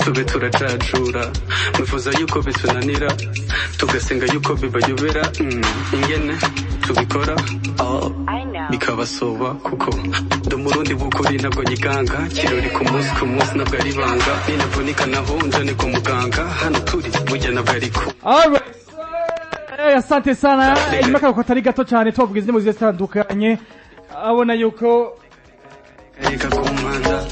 tube turacacura mwifuza yuko bitunanira tugasenga yuko bibayobera ingene tubikora bikabasoba kuko ndi umurundi w'ukuri ntabwo nyiganga kirori ku munsi ntabwo ari ibanga ninavunika naho njane ku muganga hano turi burya ntabwo ariko. Asante sana. Nyuma kako katari gato cyane tuvuga izindi muzize zitandukanye abona yuko reka kumanda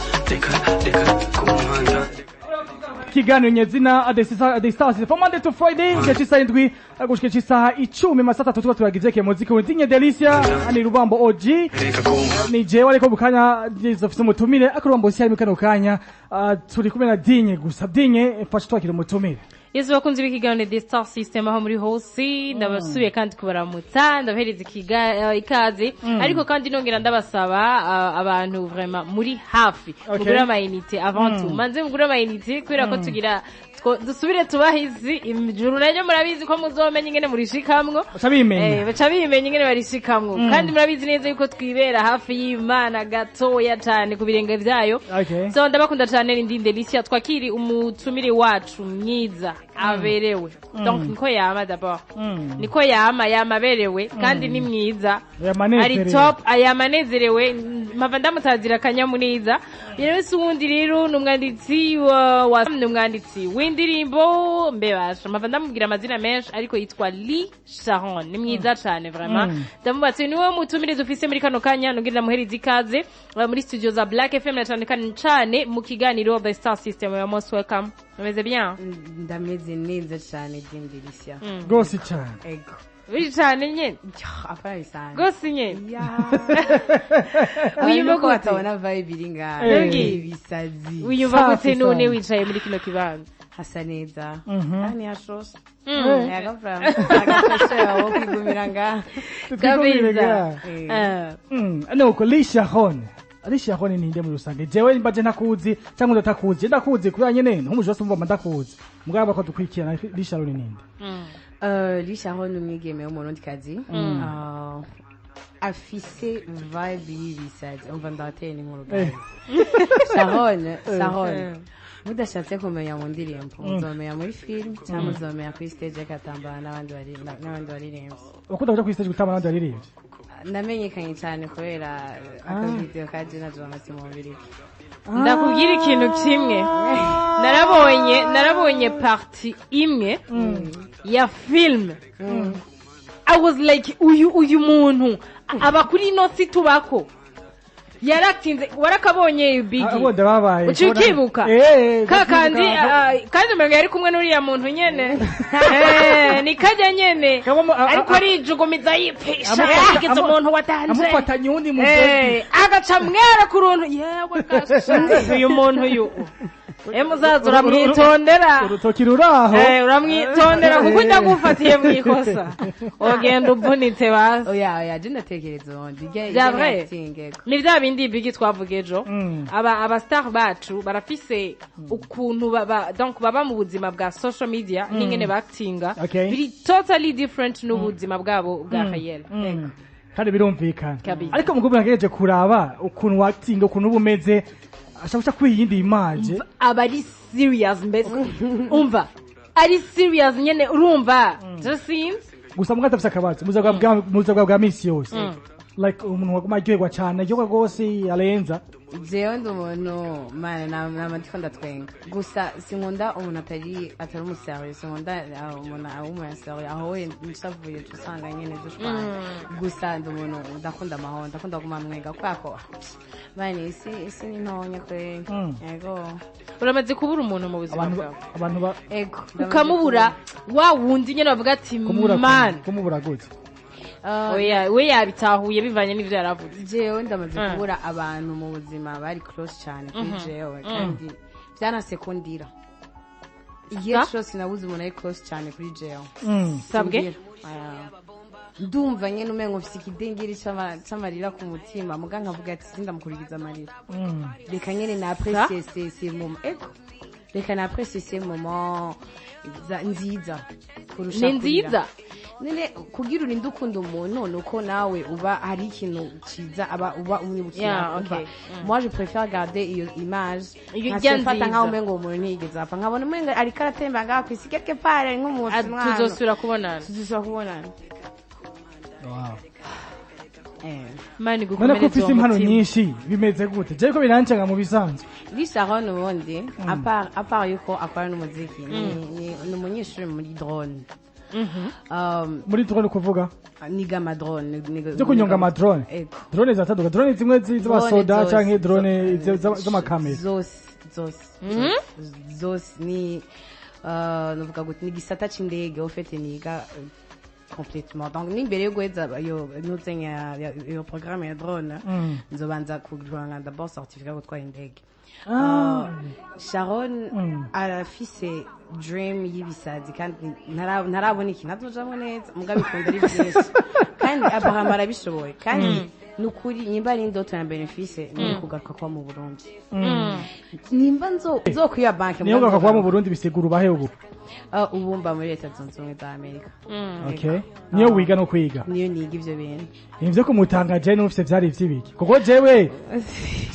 kiganiro nyezina Distances from Monday to Friday gechisa indwi gushika chisaha 10 masata tuba turagizeke muziki wendinye Delicia ani Rubambo OG ni je wale ko bukanya zofise umutumire akurubambo cyari mukano kanya turi kumena dinye gusa dinye fasha twakira umutumire. Yesu bakunze bikiganiro The Star System aho muri hose ndabasubiye kandi kubaramutsa ndabahereza ikaze ariko kandi nongera ndabasaba abantu vraiment muri hafi mugura amayinite avant tout manze mugura amayinite kubera ko tugira dusubire tubahizi imijuru nanyo murabizi ko muzomenya ingene murishikamwo baca bimenya ingene barishikamwo kandi murabizi neza yuko twibera hafi y'Imana gatoya cyane ku birenge byayo so ndabakunda cyane ndi Delicia twakiri umutumire wacu mwiza aberewe donc niko yama d'abord niko yama berewe kandi ni mwiza ari top ayamanezerewe mpava ndamutazira kanyamuniza yewe sundi rero numwanditsi numwanditsi w'indirimbo mbebasha mpava ndamubwira amazina menshi ariko yitwa Charon ni mwiza cyane vraiment ndamubatse niwe mutumirize ufise muri kano kanya nugirira muheriza ikaze muri studio za Black FM na cyane mu kiganiro The Star System ya most welcome. Umeze bien? Ndameze neza cyane Delicia. Gosi cyane. Ego. Uri cyane nyene? Afari sana. Gosi nyene. Uyumva ko atabona vibe iringa. Ibisazi. Uyumva gute none wicaye muri kino kibanza? Hasa neza. Ani ashosha. Yagafra. Agafasha aho kwigumira nga. Kabeza. Nuko Charon. Charon ni nde muri rusange jewe mbaje ntakuzi cyangwa ndatakuzi ndakuzi kubera nyene nk'umujose mva ndakuzi mugaba ko dukwikirana Charon ni nde. Charon umwigeme w'umurundi kazi afise vibe y'ibisazi umva ndateye nkuru Charon mudashatse kumenya mu ndirimbo muzomenya muri film cyangwa muzomenya kuri stage akatambana n'abandi baririmbyi ukunda kuja kuri stage gutambana n'abandi baririmbyi namenyekanye cyane kubera akavideo kaje na Jonathan mu mbiri ndakubwira ikintu kimwe narabonye party imwe ya film I was like uyu muntu abakuri ino situbako yaratinze warakabonye bigi ucikibuka kandi umenye ari kumwe n'uriya muntu nyene ni kajya nyene ariko ari jugumiza yipisha yagize umuntu watanje amufatanye undi muzezi agaca mwera ku runtu yewe gashi uyu muntu uyu muzaza uramwitondera urutoki ruraho uramwitondera kuko ndagufatiye mu ikosa ogenda ubunitse bazi oya je ndatekereza undi ni bya bindi bigi twavugejo aba star bacu barafise ukuntu donc baba mu buzima bwa social media n'ingene bactinga biri totally different n'ubuzima bwabo bwa real kandi birumvikana ariko mugubira ngeje kuraba ukuntu wactinga ukuntu bumeze ashaka kwiyindi image abari serious mbese umva ari serious nyene urumva just seems gusa mugata akabatse muza bwa misi yose like umuntu wagumajyegwa cyane yoga gose alenza jewe ndumuntu mana namatiko ndatwenga gusa sinkunda umuntu atari umuserious sinkunda umuntu umuserious aho we nshavuye tusanga nyene dushwana gusa ndumuntu ndakunda amahoro ndakunda kumamwenga kwako bane isi ni ntonya kwe yego uramaze kubura umuntu mu buzima bwawe abantu ego ukamubura wa wundi nyene bavuga ati man kumubura gute we yabitahuye bivanye n'ivyo yaravuze jewe ndamaze kubura abantu mu buzima bari close cyane kuri jewe kandi byanasekundira igihe cyose nabuze umuntu ari close cyane kuri jewe sabwe ndumva nyene umengo mfise ikidengeri c'amarira ku mutima muganga avuga ati sindamukurikiza amarira reka nyene na apprécier ces moments eko reka na apprécier ces moments nziza kurusha nziza nene kugira urinde ukunda umuntu nuko nawe uba hari ikintu ciza uba umwibukira okay. moi je préfère garder iyo image Iyo nkafata nziza. nkaho umengo umuntu ntiyigeze apfa nkabona umengo ariko aratemba ngaho kwisi quelque part ari nk'umuntu mwana tuzosubira kubonana tuzosubira kubonana Wow. mani None ko gukomereza ufise uwo impano mutima nyinshi bimeze gute je ko birancanga mu bisanzwe Lee Charon ubundi à part yuko akora n'umuziki ni umunyeshuri muri drone muri drone kuvuga niga amadrone byo kunyonga amadrone ego drone zataduka drone zimwe z'abasoda zose, canke drone zose, z'amakamera zose ni novuga gute ni gisata c'indege ufite niga complètement donc ni mbere yo guheza yo nuzenya yo programme ya drone nzobanza kugurana d'abord certificat gutwara indege Charon arafise dream y'ibisazi kandi ntarabona iki nazojamo neza mugabe ikunda ari byinshi kandi apparemment arabishoboye kandi nukuri nimba ari indoto ya benefice ni kugaruka kwa mu Burundi nimba nzo kwiya banki niyo garuka kwa mu Burundi bisigura ubahe ubu ubumba muri leta zunze ubumwe za Amerika okay niyo wiga no kwiga niyo niga ivyo bintu ivyo kumutangaje n'ufise vyari ivy'ibiki kuko jewe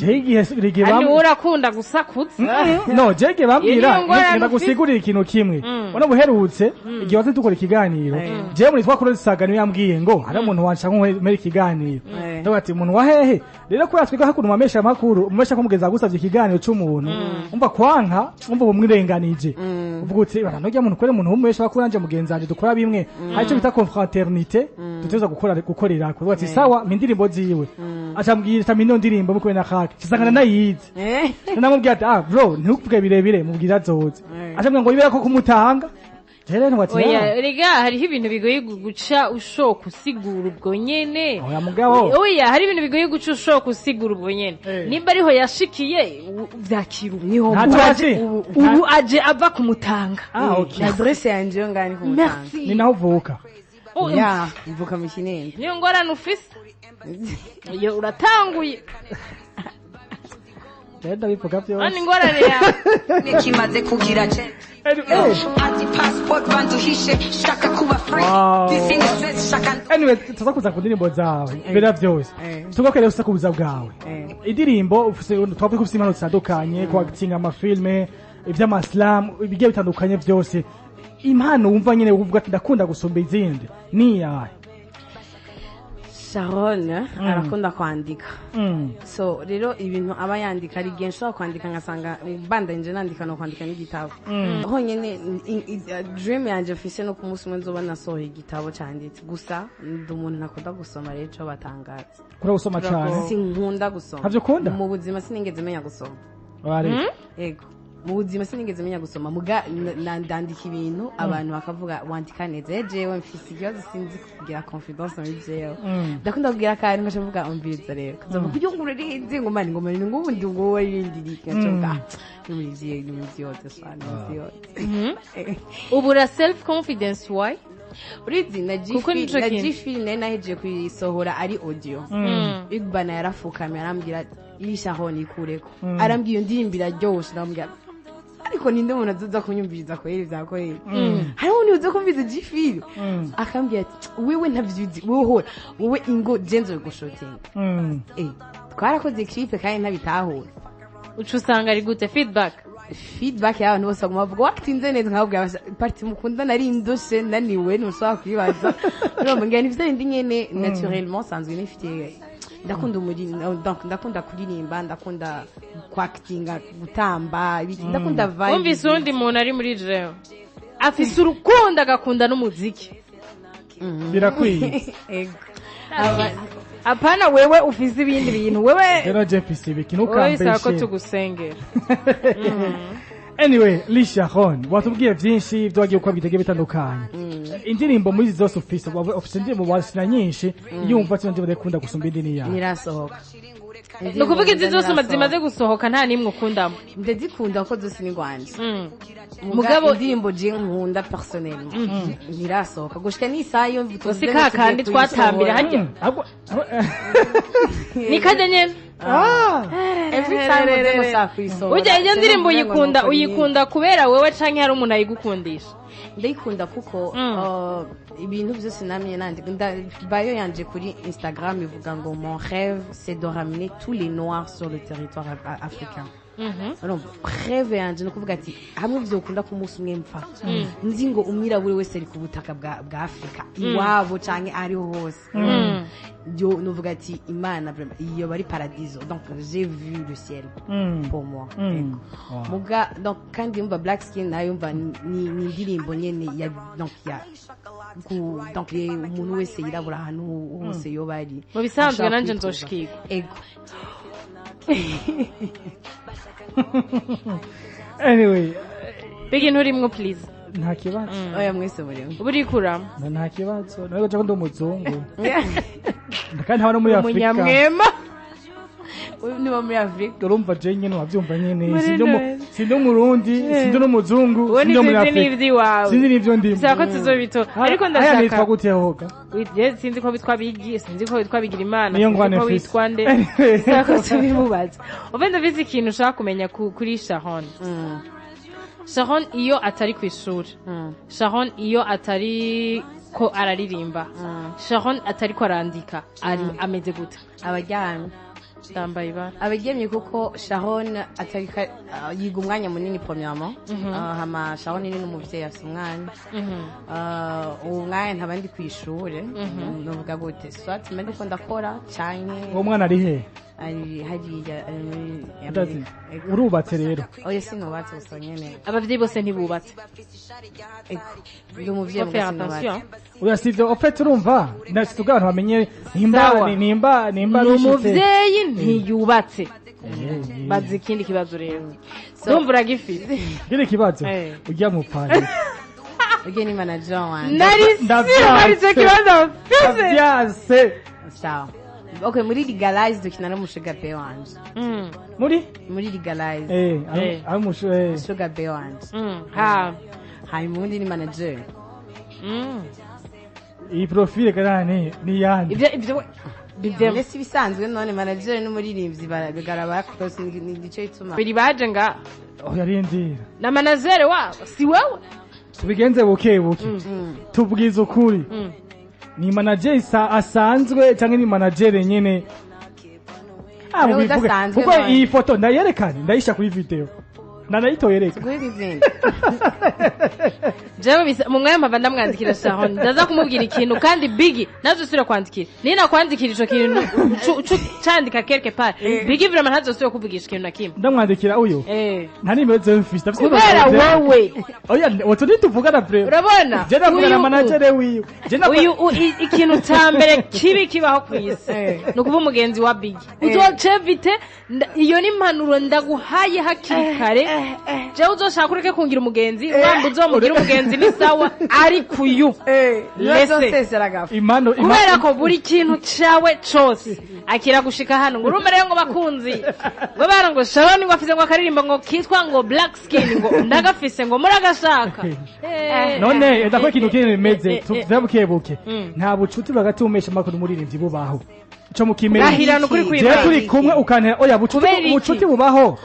igihe rigiye kandi urakunda gusakuza no jege bambwira ngenda gusigurira ikintu kimwe bona buherutse igihe waze dukora ikiganiro jewe muri twakora saga niyo yambwiye ngo hari umuntu wanca nko ikiganiro ndavuga ati umuntu wahehe rero ko yatwiga hakuru mamesha makuru umesha ko mugeza gusavye ikiganiro c'umuntu umva kwanka umva bumwirenganije uvuga uti baranojya umuntu kwere umuntu umesha bakuranje mugenzanje dukora bimwe hari cyo bita confraternité tuteza gukorera ko ati sawa mindirimbo ziwe acambwira tamino ndirimbo mukwe na khaki kisangana nayize namubwira ati bro ntukuvuge birebire mubwira zoze acambwira ngo ibera ko kumutanga Jere ntwati oya rega hariho ibintu bigoye guca ushoka usigura ubwo nyene oya mugabo oya hari ibintu bigoye guca ushoka usigura ubwo nyene nimba ariho yashikiye vyakiru niho ubu aje ava kumutanga okay adresse yanje yo ngani kumutanga ni naho uvuka ya mvuka mu Kinindi niyo ngorane ufise iyo uratanguye Jenda bivuga byo ani ngorane ya nikimaze kugira je ati passport banduhishe shaka kuba free this in stress shaka anyway tuzakuza ku ndirimbo zawe bera byose tugokere usa kubuza bwawe indirimbo ufise twavuze ko ufise impano zitandukanye ko actinga amafilme ivy'amaslam ibigiye bitandukanye byose impano wumva nyene uvuga ati ndakunda gusumba izindi ni yahe Charon arakunda kwandika so rero ibintu aba yandika ari gensho kwandika ngasanga bandanje nandika no kwandika n'igitabo honyene dream yanje ofise no kumunsi mwe nzoba nasohoye igitabo cyanditse gusa ndi umuntu nakunda gusoma rero cyo batangaza kuri gusoma cyane sinkunda gusoma havyo kunda mu buzima sinigeze menya gusoma yego mu buzima sinigeze menya gusoma muga ndandika ibintu abantu bakavuga wandika neza jewe mfise ikibazo sinzi kugira confidence muri jewe ndakunda kugira kandi ngashavuga umviriza rero kazavuga kugira ngo uririnze ngo mani ngo mani ngo ubundi ngo warindirika cyoga n'umuzi yote sana ubura self confidence why urizi na G-Film naheje kuyisohora ari audio Igbana yarafukamye arambwira irisha ho nikureko arambwiye ndimbira ryose arambwira ariko ninde umuntu azoza kunyumviriza ko yeri zakorera hariho uzi kumviza G-Film akambwira ati wewe ntavyuzi wowe ingo genzo gushotinga twarakoze clip kandi ntabitahura ucu usanga ari gute feedback y'abantu bose baguma bavuga wakitinze neza nkababwira parti mukunda nari indoshe naniwe ntushobora kwibaza rero mbwira ni vyari ndi nyene naturellement sanzwe nifitiye ndakunda ndakunda kuririmba ndakunda kwactinga gutamba ndakunda vibe umvise undi muntu ari muri jewe afise urukundo agakunda n'umuziki birakwiye apana wewe ufise ibindi bintu wewe rero je mfise ibiki ntukambeshe wewe sako tugusengera anyway Lee Charon watubwiye byinshi byo wagiye uko bitege bitandukanye indirimbo muri zose ufise indirimbo wasina nyinshi yumva cyo ndibo dekunda gusumba indini yawe nirasohoka no kuvuga izi zose zimaze gusohoka nta nimwe ukundamo ndazikunda ko zose ni gwanje mugabo indirimbo je nkunda personnellement nirasohoka gushika n'isayo mvuze kandi twatambira hajya nikajya nyene every time uze gushaka kuyisohora ujya iyo ndirimbo uyikunda kubera wewe canke hari umuntu ayigukundisha? ndayikunda kuko ibintu byose namye nandika bayo yanje kuri Instagram ivuga ngo mon rêve c'est de ramener tous les noirs sur le territoire africain. rêve yanje no kuvuga ati hamwe bizokunda ku munsi umwe mpfa nzi ngo umwirabure wese ari ku butaka bwa Afrika iwabo canke ariho hose yo novuga ati imana vraiment iyo bari paradiso, donc j'ai vu le ciel pour moi. muga donc kandi umva black skin nayo umva ni indirimbo nyene ya donc ya donc umuntu wese yirabura ahantu hose yo bari mu bisanzwe nanje nzoshikirwa ego. Anyway, Bigi nturimwo please. nta kibazo. Oya mwese murimo. Buri kurama. Nta kibazo. Nawe gacha ndo muzungu. Kandi haba no muri Afrika. Umunyamwema. Niba muri Afrika urumva je nyene wavyumva nyene sindo murundi sindo no muzungu sindo muri Afrika. Sinzi nivyo ndimo. Sako tuzobito. Ariko ndashaka. Nitwa gute hoga? Sinzi ko bitwa bigi, sinzi ko bitwa bigira Imana. Niyo ngwane ko bitwa nde. Sako tubimubaza. Ubenda bizi ikintu ushaka kumenya kuri Charon. Charon iyo atari kwishura. Charon iyo atari ko araririmba. Charon atari ko arandika. Ari ameze gute? Abajyana ndambaye ba abagemye kuko Charon atari yiga umwanya munini premièrement. Hama Charon ni n'umuvyeyi afite umwana. Umwanya ntabandi kwishure. Novuga gute soit mende ko ndakora cyane. Uwo mwana ari he? Ari urubatse rero? Oya sinubatse gusa nyene. Abavyeyi bose ntibubatse. Ndi umuvyeyi mugasinubate. Oya sivyo ofete urumva ndashituga abantu bamenye nimba umuvyeyi ntiyubatse. Bazi ikindi kibazo rero. Ndumva uragifite. Kiri kibazo ujya mu pari. Ujye ni manager wanjye. Ndavyaze kibazo. Ndavyase. Sawa. Okay, muri legalize dukina no mushuga be wanje. Muri legalize. Amushu sugar be wanje. Hai mundi ni manager. Iyi profile karane ni yandi. Ibyo nesi bisanzwe none manager n'umuririmbyi baragaraba close ni gice ituma. Biri baje nga. Yarindira. Na manager wa si wewe. Tubigenze buke. Tubwiza ukuri. Ni manager asanzwe cyangwa ni manager nyene? Kuko iyi foto ndayerekana ndayisha kuri video. Nanayitoyereka. Jewe mu mwanya mpava ndamwandikira Charon ndaza kumubwira ikintu kandi Bigi nazosubira kwandikira. Nina kwandikira ico kintu candika quelque part. Bigi vraiment ntazosubira kuvugisha ikintu nakimwe. Ndamwandikira uyo. Nta nimeze mfite. Kubera wowe. Oya wotu nituvugana pre. Urabona? Je ndavugana manager wiyo. Uyu ikintu cyambere kibi kibaho kwisi. No kuba umugenzi wa Bigi. Uzocevite iyo ni impanuro ndaguhaye hakikare. Je uzoshaka kureke kungira umugenzi wambu uzomugira umugenzi ni sawa ari kuyu lese imano kubera ko buri kintu cyawe cyose akira gushika hano ngo urumere ngo bakunzi ngo bara ngo Charon ngo afise ngo akaririmba ngo kitwa ngo black skin ngo ndagafise ngo muragashaka none ndakwe kintu kimeze tuzabukebuke nta bucuti bagatumesha makuru muririmbyi bubaho cyo mukimenya je turi kumwe ukantera oya bucuti bubaho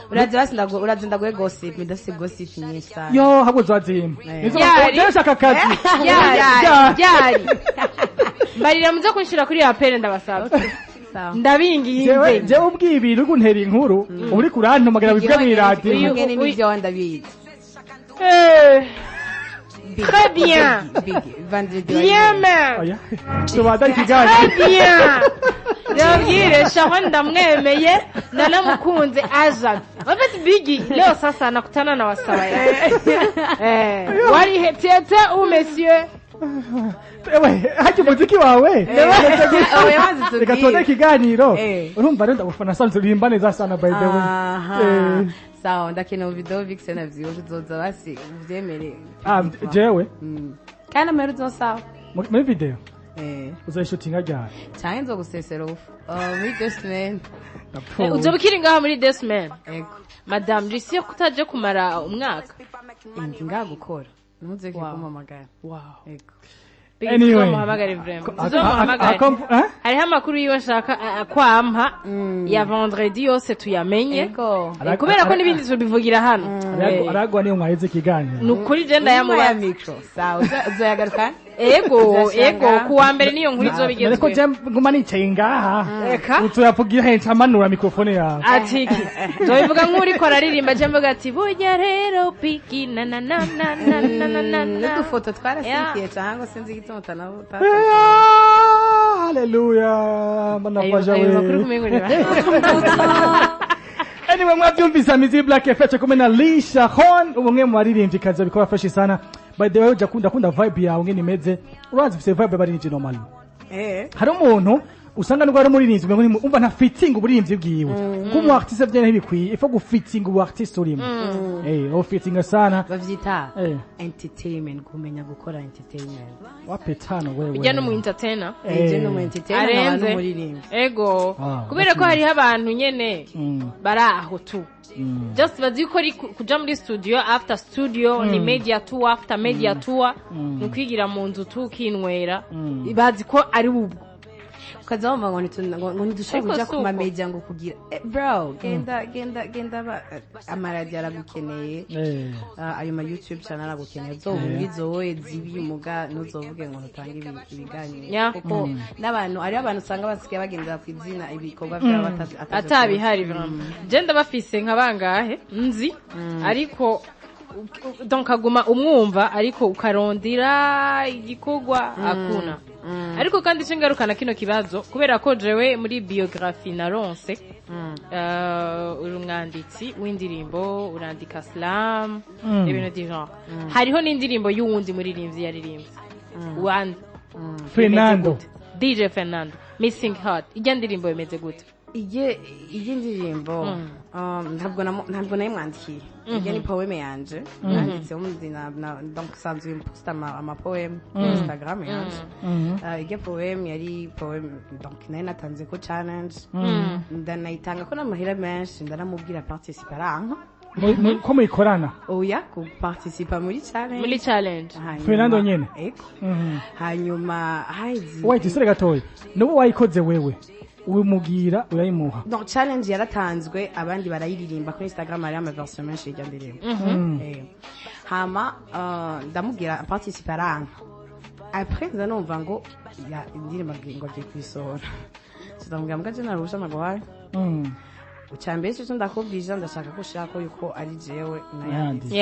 urazinda gwe gossip midasi gossip nyisa yo habo zwazimba nizo ndashaka kazi yari marira muze kunshira kuri apere ndabasaba ndabingiye je ubwiye ibintu kuntera inkuru uri kurantumagara bivuga muri radio ngene nivyo wandabizi Très bien. Bien même. Très bien. Yabwire Charon ndamwemeye ndanamukunze aza. Wafite Bigi leo sasa nakutana na wasaba wari hetete ou monsieur? Haje muziki wawe. Reka tuone kiganiro. Urumva rero ndagufana sanze rimba neza sana by the way. Sawa ndakina video vixen avyo uzoza basi uvyemere. Jewe. Kana meruzo sawa. Muri video. Uzayishutinga ryari? Cyane nzogusesera muri Desman. Uzobikiri ngaha muri Desman. Madame Lucie kutaje kumara umwaka. Ngagukora. Ntuze kumamagara. Wow. tuzomuhamagare vraiment tuzomuhamagare hariho amakuru yiwe nshaka kwampa ya vendredi yose tuyamenye kubera ko n'ibindi tubivugira hano aragwa niyo mwaheze kiganiro nukuri je ndayamubaza micro sawa uzoyagaruka ego kuwa mbere niyo nkuru izobigezwe ariko je nguma nicaye ngaha uzoyavugira henshi amanura mikrofone yawe atiki zobivuga nk'uri ko araririmba je mvuga ati burya rero piki na na na na na na na n'udufoto twarasikiye cyangwa sinzi igituma utanavuta haleluya manafaja we anyway mwabyumvise amizi Black FM kumwe na Lisha Hon umwe mu baririmbyi kaza bikora fresh sana by the way ujakunda vibe yawe ngene imeze urazi bise vibe baririmbyi normal hari umuntu usanga nubwo ari umuririmbyi ngo umva nta fitting uburinzi bwiwe kumu artiste bye ntibikwiye ifo gufitting ubu artiste urimo o fitting sana bavyita entertainment kumenya gukora entertainment wapetano wewe bijya no mu entertainer je no mu entertainer abantu umuririmbyi ego kubera ko hari abantu nyene baraho tu just bazi ko kuja muri studio after studio ni media tour after media tour nukwigira mu nzu tukinwera bazi ko ari ubwo ukazamva ngo ntidushobora kuja ku mamedia ngo kugira bro genda amaradiyo aragukeneye ayo ma YouTube channel aragukeneye zobumvizo wowe zibimuga nuzovuge ngo ntutange ibiganiro kuko n'abantu ari abantu usanga basigaye bagendera ku izina ibikorwa byabo atabihari je ndabafise nkabangahe nzi ariko donc aguma umwumva ariko ukarondira igikorwa akuna ariko kandi cingarukana kino kibazo kubera ko jewe muri biography naronse urumwanditsi w'indirimbo urandika slam ibintu d'genre hariho n'indirimbo y'uwundi muririmbyi yaririmbye Fernando DJ Fernando Missing Heart ijya ndirimbo imeze gute iyi ndirimbo ntabwo nayimwandikiye ijya ni poeme yanje nanditseho donc sanzwe posta ama poeme Instagram yanje ijya poeme yari poeme donc nayo natanze ko challenge ndanayitanga ko n'amahera menshi ndaramubwira participer aranka ko muyikorana oya ku participer muri challenge Fernando nyene hanyuma haizi wait isere gatoya nubo wayikoze wewe ubimugira urayimuha no challenge yaratanzwe abandi barayiririmba kuri Instagram ari ama version menshi y'ijya ndirimbo hama ndamubwira participer aranka après ndanumva ngo ya indirimbo ngo agiye kwisohora ndamubwira mbwa je narusha nagwaye ucyambere cyo ndakubwije ndashaka ko ushaka yuko ari jewe nayanditse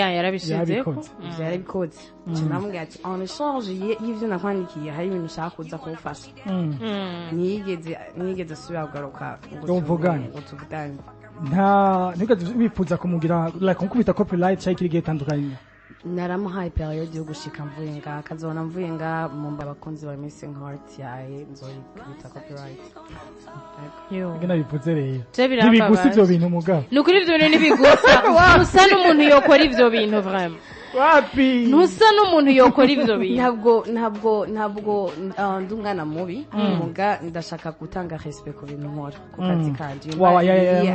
yarabikoze kinamubwira ati on échange y'ivyo nakwandikiye hari ibintu ushaka kuza kumfasha nigeze subira kugaruka ngo tuvugane nta bifuza kumugira like nkubita copyright cyangwa ikiri gitandukanye naramuhaye periode yo gushika mvuye nga kazona mvuye nga mumba abakunzi ba Missing Heart yaye nzoyikubita copyright ngena bivuze rero ntibigusa ivyo bintu mugabo nukuri ivyo bintu ntibigusa usa n'umuntu yokora ivyo bintu vraiment wapi nusa n'umuntu yokora ivyo bintu ntabwo ndungana mubi muga ndashaka gutanga respect ku bintu nkora ku kazi kanje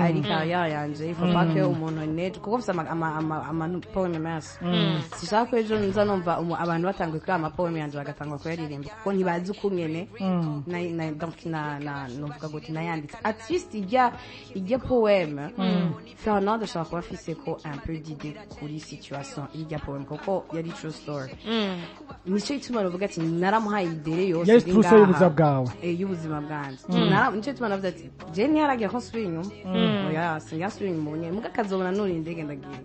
ari kaya yanje ifapake umuntu net kuko mfite ama poeme mass sishaka ko ejo nza numva abantu batangwe kuri ama poeme yanje bagatangwa ko yaririmba kuko ntibazi uko nyene donc novuga goti nayanditse at least ijya poeme Fernando ashaka kuba afise ko un peu d'idée kuri situation ijya poeme kuko yari true story nico ituma novuga ati naramuhaye idere yose yari true story y'ubuzima bwawe y'ubuzima bwanje nico ituma navuga ati je ntiyaragiye ko nsubira inyuma oya singasubira inyuma bunye muga kazobona nuri indege ndagiye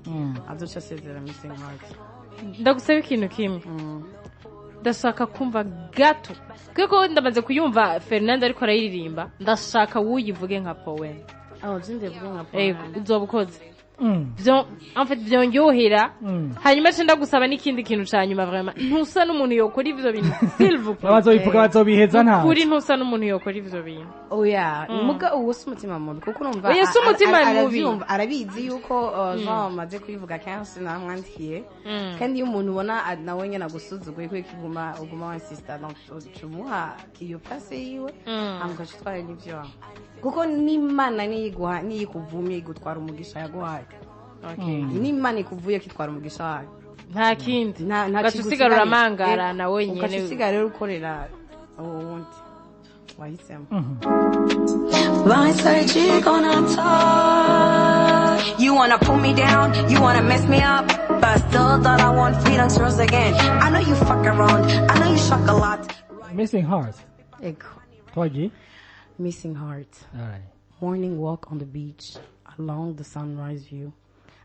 azoca sezera Missing Heart ndagusaba ikintu kimwe ndashaka kumva gato kuko ndamaze kuyumva Fernando ariko arayiririmba ndashaka wuyivuge nka poem jinde vuge nka poem uzobukoze en fait byonyohera hanyuma cenda gusaba n'ikindi kintu cyanyuma vraiment ntusa n'umuntu yokora ivyo bintu s'il vous plaît bazobivuga bazobiheza nta kuri ntusa n'umuntu yokora ivyo bintu oya muga uwo umutima mubi kuko urumva oya umutima mubi arabizi yuko Jean maze kuyivuga kenshi namwandikiye kandi iyo umuntu ubona nawe nyene agusuzuguye ko uguma wa sister donc tumuha iyo place yiwe amugashitwara n'ivyo kuko n'Imana niyikuvumye igutwara umugisha yaguhaye n'Imana ikuvuye kitwara umugisha wayo nta kindi nta ugacusigarura amangara nawe nyene ugacusigara rero ukorera uwundi wahisemo My side you gonna talk. You wanna pull me down, you wanna mess me up, but still thought I want feelings yours again. I know you fuck around, I know you shock a lot. Missing heart. Ego. Twagi. Missing heart. Alright. Morning walk on the beach along the sunrise view.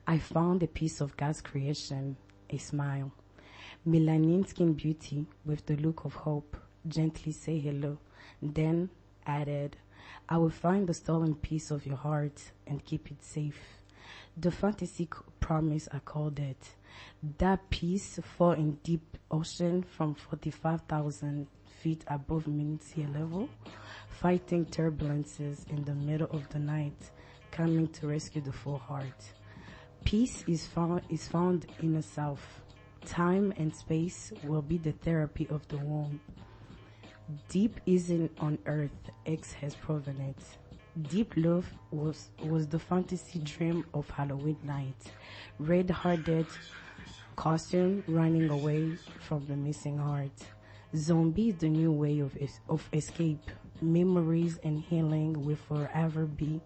I found a piece of God's creation, a smile. Melanin skin beauty with the look of hope. Gently say hello. Then added, I will find the stolen piece of your heart and keep it safe. The fantasy promise I called it. That piece fall in deep ocean from 45,000 feet above mean sea level, fighting turbulences in the middle of the night, coming to rescue the full heart. Peace is found in itself. Time and space will be the therapy of the womb. Deep isn't on earth, X has proven it. Deep love was the fantasy dream of Halloween night. Red-hearted costume running away from the missing heart. Zombie is the new way of escape. Memories and healing will forever be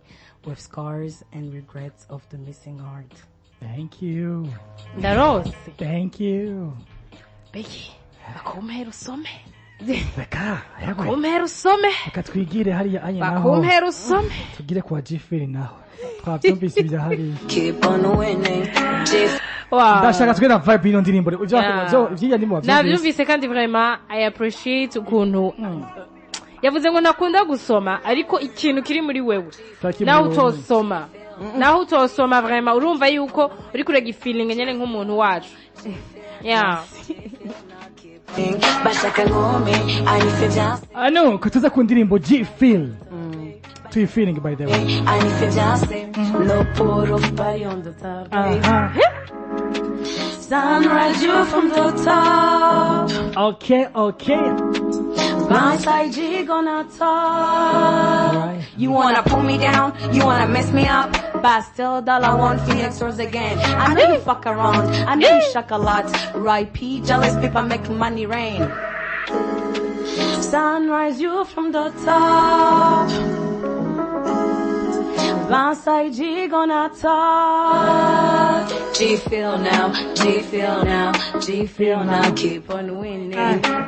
with scars and regrets of the missing heart. Thank you. ndarose Thank you. beki bakumpera usome Reka, bakumpera usome reka twigire hariya anye naho. bakumpera usome Tugire kwa Jifiri naho. Twabyumvise ibya hariya. Keep on winning, Jeff. wow Ndashaka twe na vibe ino ndirimbo. Ivyiya ndimo wavyumvise. navyumvise kandi vraiment I appreciate ukuntu yavuze ngo nakunda gusoma ariko ikintu kiri muri wewe naho utosoma vraiment urumva yuko uri kurega feeling nyene nk'umuntu wacu yeah ano kutuza ku ndirimbo G feel to you feeling by the way No put of body on the top. Sunrise you from the top. Okay. My side G gonna talk. Right. You wanna pull me down, you wanna mess me up, But still dollar I want Phoenix yours again. I know you fuck around, I know you shock a lot. Right, P, jealous people make money rain. Sunrise you from the top. Bansai G gonna talk. G feel now, G feel now, G feel now, keep on winning.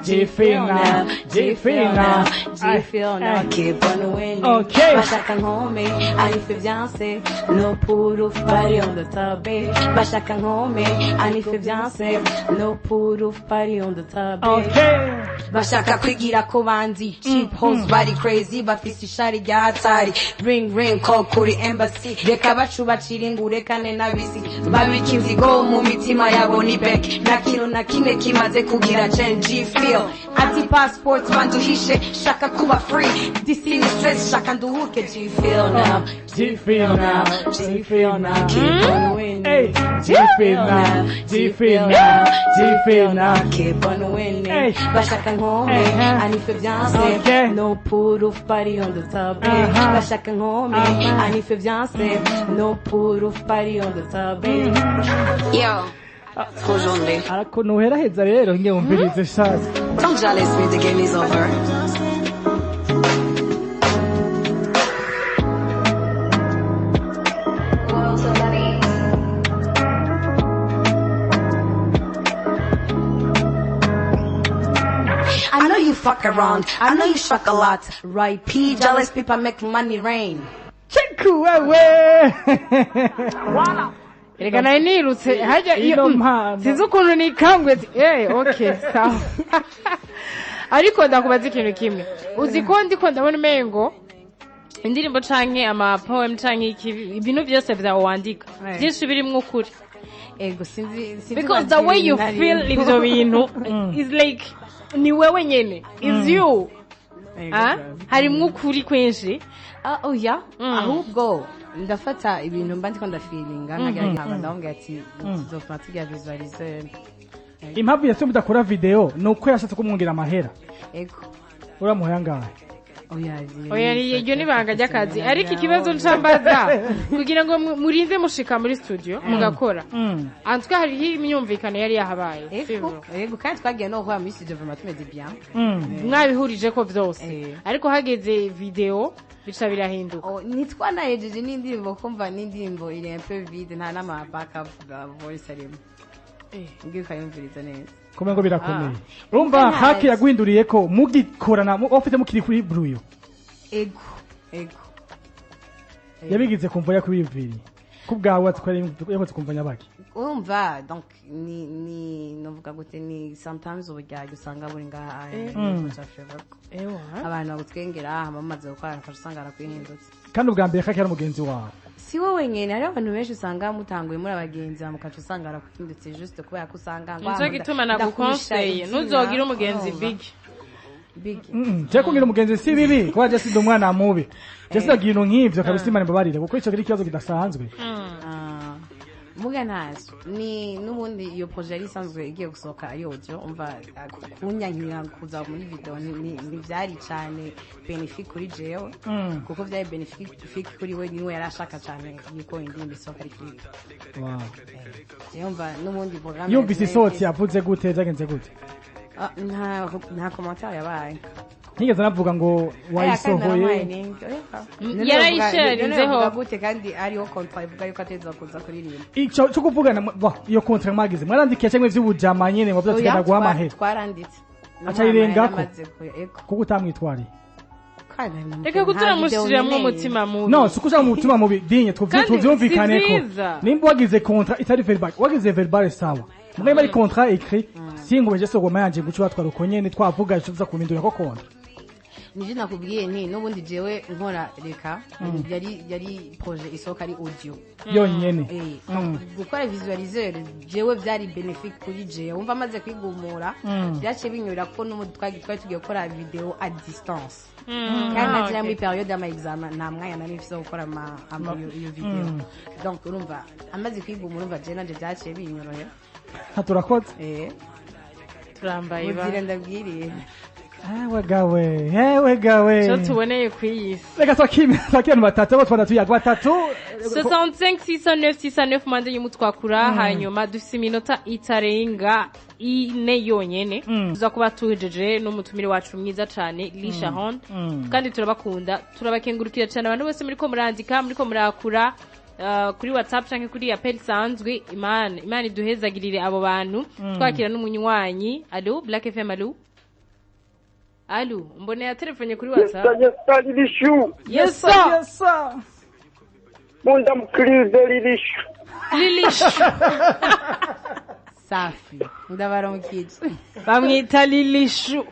G feel now, G feel now, G feel now, Keep on winning. Okay. Bashaka ngome, ani fiancé, no put of body on the top, babe. Bashaka ngome, ani fiancé, no put of body on the top, babe. Okay. Bashaka kwigira ko banzi, cheap hoes body crazy, bafise ishari rya hatari. Ring call kuri embassy, reka bacu baciringurekane nabisi. Babika inzigo mu mitima yabo ni back. Na kilo na kimwe kimaze kugira change feel. Anti passport banduhishe, shaka kuba free. Disini stress, shaka nduhuke G feel now. G feel now, G feel now. Keep on winning. Hey, G feel now, G feel now, G feel now. Keep on winning. Hey. Bashaka ngome, ani fiancé, Okay. no put of body on the top, babe. Bashaka ngome, ani fiancé, no put of body on the top, babe. Yo, Kujunde, Ariko nuheraheza rero nge umvirize shazi. don't jealous me, the game is over. I know you fuck around, I know you shock a lot. Right, P, jealous people make money rain. Chiku wewe. reka nayo nirutse hajya Ino mpano. sinzi ukuntu nikangwe okay sawa ariko ndakubaza ikintu kimwe uzi ko ndiko ndabona umengo indirimbo canke ama poem canke ibintu byose vyawe wandika byinshi birimwo ukuri Ego sinzi because the way you feel ivyo bintu is like ni wewe nyene is you harimwo ukuri kwinshi oya ahubwo ndafata ibintu mba ndiko ndafilinga nkagerageza ndabonga ati tuzofata tugira visualize. Impamvu yasomye udakora video nuko yashatse kumwongerera amahera. Ego Uramuha yangahe? oya iryo ni banga ry'akazi ariko ikibazo ncambaza kugira ngo murinde mushika muri studio mugakora antwe hariho imyumvikano yari yahabaye yego kandi twagiye no kwa muri studio vraiment tumeze bien mwabihurije ko vyose ariko hageze video bica birahinduka nitwanahejeje n'indirimbo kumva n'indirimbo iri un peu vide nta n'ama backup voice arimo ngiye kayumviriza neza kumwe ngo birakomeye urumva haki yagwinduriye ko mugikorana ofite mukiri kuri bruyo ego yabigize kumva yakwiyumviriye kubgawe atwari kumva nyabaki urumva donc ni novuga gute ni sometimes uburyaje usanga buri ngaha abantu bagutwengera bamaze gukora usanga arakwihindutse kandi ubwa mbere kakera mugenzi wawe si wowe nyene hari abantu benshi usanga mutanguye muri abagenzi mukaca usanga arakwihindutse juste kubera ko usanga ngo gituma nagukonseye nuzogira umugenzi big je kungira umugenzi si bibi kwa je si umwana mubi je sigira nk'ivyo kabisa imana mbabarire kuko ico kiri kibazo kidasanzwe muga ntazo ni nubundi iyo projet yari isanzwe igiye gusohoka ari audio umva kunyankira kuza muri video ni vyari cyane benefit kuri jewe kuko vyari benefit kuri we niwe yarashaka cyane yuko indirimbo isohoka ari clip umva nubundi programme yumvise isoti yavuze gute zagenze gute nta commentaire yabaye nigeze navuga ngo wayisohoye yarayisherinzeho gute kandi ariho contract ivuga yuko ateza kuza kuririmba ico cyo kuvugana iyo contract magize mwarandikiye cyangwa ivy'ubujama nyene ngo byatugenda guha amahera twaranditse acayirengako kuko utamwitwariye reka guturamushiramwo umutima mubi no sukuja mu mutima mubi dinye tuvyumvikaneko nimba wagize contract itari verbal wagize verbal sawa mwe bari contrat écrit singo beje sogoma yanje gucu batwara uko nyene twavuga ico tuza kumindura ko kontra nije nakubwiye nti nubundi jewe nkora reka yari projet isoka ari audio yonyene gukora visualizer jewe vyari benefit kuri jewe umva maze kwigumura byace binyura ko n'umundi twari tugiye gukora video à distance kandi nagira muri periode y'ama examen nta mwanya nari mfise gukora iyo video donc urumva amaze kwigumura urumva je nanje byace binyoroye haturakoze turambaye ba muzire ndabwiriye Ewe gawe. Cyo tuboneye kwiyisi. Reka twakira batatu abo twana tuyaga batatu. 65 609 609 mande y'umutwakura hanyuma dufise iminota itarenga ine yonyene. Tuza kuba tuhejeje n'umutumire wacu mwiza cyane Charon. Kandi turabakunda, turabakengurukira cyane abantu bose muri ko murandika, muri ko murakura. Kuri WhatsApp canke kuri appel sanzwe Imana iduhezagirire abo bantu twakira n'umunywanyi allo Black FM allo mbone ya telefone kuri WhatsApp yes sir Munda mukirize lilishu safi ndabaronkije bamwita lilishu